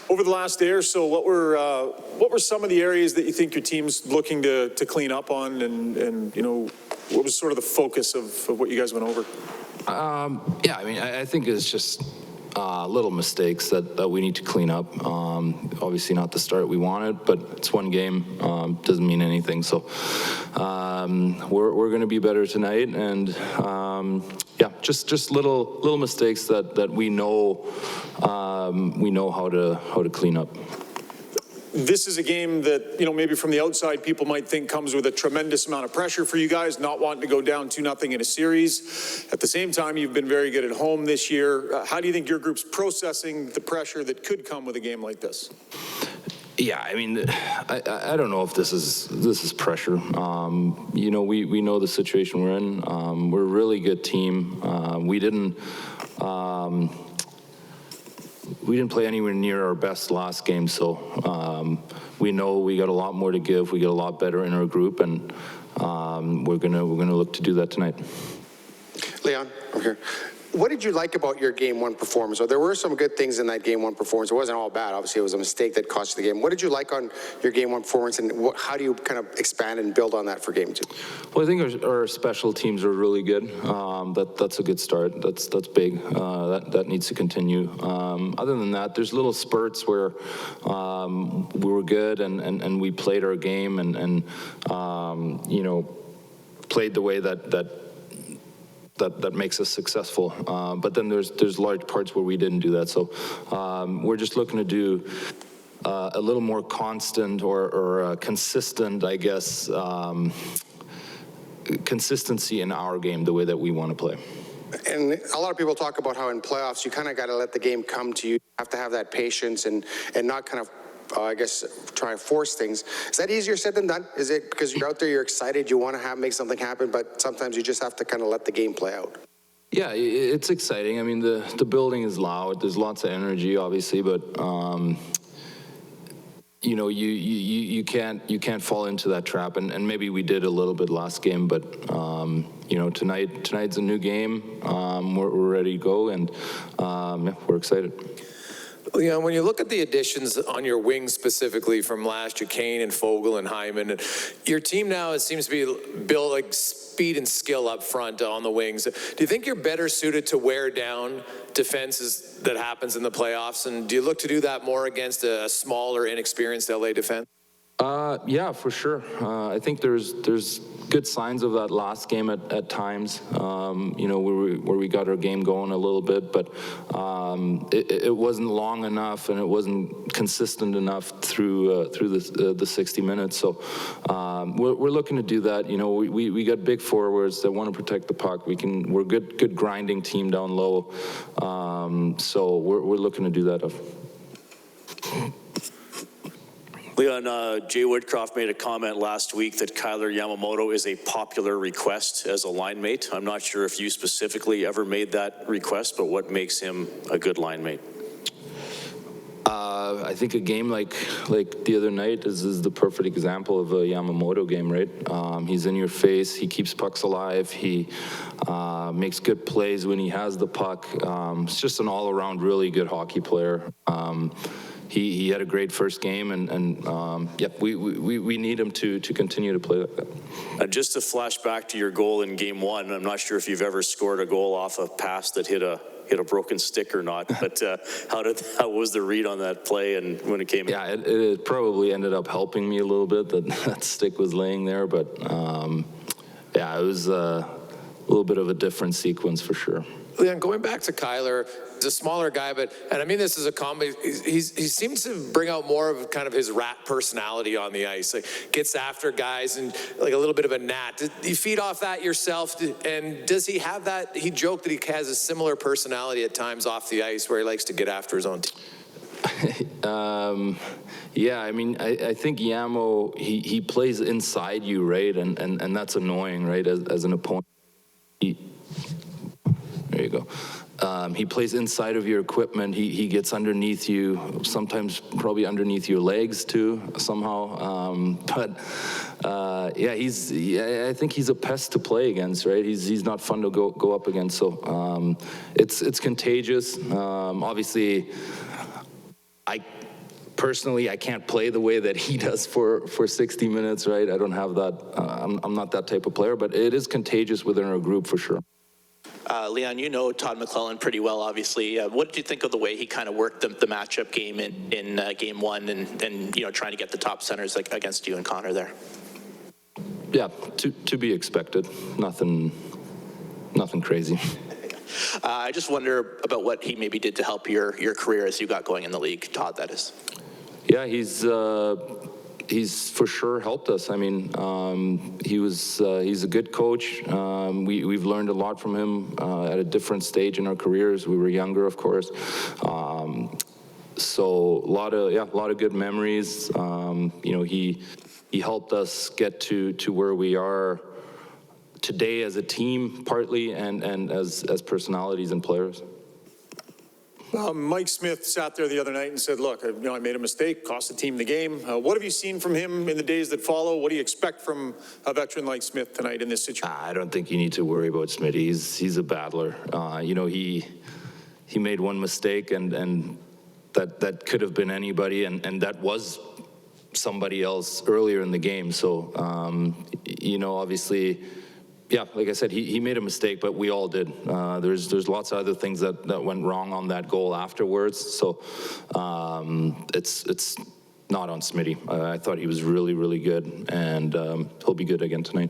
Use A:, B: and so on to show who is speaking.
A: Over the last day or so, what were some of the areas that you think your team's looking to clean up on, and you know, what was sort of the focus of what you guys went over?
B: Yeah, I mean, I think it's just little mistakes that we need to clean up. Obviously not the start we wanted, but it's one game, doesn't mean anything. So we're going to be better tonight, and yeah, just little mistakes that we know how to clean up.
A: This is a game that, you know, maybe from the outside people might think comes with a tremendous amount of pressure for you guys, not wanting to go down 2-0 in a series. At the same time, you've been very good at home this year. How do you think your group's processing the pressure that could come with a game like this?
B: Yeah, I mean, I don't know if this is pressure. You know, we know the situation we're in. We're a really good team. We didn't play anywhere near our best last game, so we know we got a lot more to give. We get a lot better in our group, and we're gonna look to do that tonight.
C: Leon, over here. What did you like about your Game 1 performance? So there were some good things in that Game 1 performance. It wasn't all bad. Obviously, it was a mistake that cost you the game. What did you like on your Game 1 performance, and how do you kind of expand and build on that for Game 2?
B: Well, I think our special teams are really good. That's a good start. That's big. That needs to continue. Other than that, there's little spurts where we were good and we played our game and you know, played the way that makes us successful. But then there's large parts where we didn't do that. So we're just looking to do a little more constant or consistent, I guess, consistency in our game, the way that we want to play.
C: And a lot of people talk about how in playoffs you kind of got to let the game come to you. You have to have that patience and not kind of I guess try and force things. Is that easier said than done? Is it because you're out there, you're excited, you want to make something happen, but sometimes you just have to kind of let the game play out?
B: Yeah, it's exciting. I mean, the building is loud. There's lots of energy, obviously, but you know, you can't fall into that trap, and maybe we did a little bit last game, but you know, tonight's a new game. We're ready to go, and yeah, we're excited.
D: Yeah, when you look at the additions on your wings specifically from last year, Kane and Fogle and Hyman, and your team now seems to be built like speed and skill up front on the wings. Do you think you're better suited to wear down defenses that happens in the playoffs? And do you look to do that more against a smaller, inexperienced LA defense?
B: Yeah, for sure. I think there's good signs of that last game at times, you know, where we got our game going a little bit, but it wasn't long enough and it wasn't consistent enough through the 60 minutes. So we're looking to do that. You know, we got big forwards that want to protect the puck. We're good grinding team down low. So we're looking to do that.
E: Leon, Jay Woodcroft made a comment last week that Kyler Yamamoto is a popular request as a line mate. I'm not sure if you specifically ever made that request, but what makes him a good line mate?
B: I think a game like the other night is the perfect example of a Yamamoto game, right? He's in your face. He keeps pucks alive. He makes good plays when he has the puck. It's just an all-around really good hockey player. He had a great first game, and yep, we need him to continue to play like that.
E: Just to flash back to your goal in Game 1, I'm not sure if you've ever scored a goal off a pass that hit a broken stick or not, but how was the read on that play and when it came in?
B: Yeah, it probably ended up helping me a little bit that stick was laying there, but yeah, it was a little bit of a different sequence for sure.
D: Leon, going back to Kyler, he's a smaller guy, and I mean this is a comedy, he seems to bring out more of kind of his rat personality on the ice. Like, gets after guys and like a little bit of a gnat. Do you feed off that yourself? And does he have that? He joked that he has a similar personality at times off the ice where he likes to get after his own team.
B: Yeah, I mean, I think Yamo, he plays inside you, right? And that's annoying, right, as an opponent. There you go. He plays inside of your equipment. He gets underneath you, sometimes probably underneath your legs too, somehow. Yeah, I think he's a pest to play against, right? He's not fun to go up against. So it's contagious. Obviously, personally, I can't play the way that he does for 60 minutes, right? I don't have that. I'm not that type of player, but it is contagious within our group for sure.
F: Leon, you know Todd McClellan pretty well, obviously. What did you think of the way he kind of worked the matchup game in game one and trying to get the top centers against you and Connor there?
B: Yeah, to be expected. Nothing crazy.
F: I just wonder about what he maybe did to help your career as you got going in the league, Todd, that is.
B: Yeah, he's for sure helped us. I mean, he's a good coach. We've learned a lot from him at a different stage in our careers. We were younger, of course. So a lot of good memories. He helped us get to where we are today as a team, partly, and as personalities and players.
A: Mike Smith sat there the other night and said, look, I made a mistake, cost the team the game. What have you seen from him in the days that follow? What do you expect from a veteran like Smith tonight in this situation?
B: I don't think you need to worry about Smitty. He's a battler. He made one mistake, and that could have been anybody, and that was somebody else earlier in the game. So, obviously, yeah, like I said, he made a mistake, but we all did. There's lots of other things that went wrong on that goal afterwards. So it's not on Smitty. I thought he was really, really good, and he'll be good again tonight.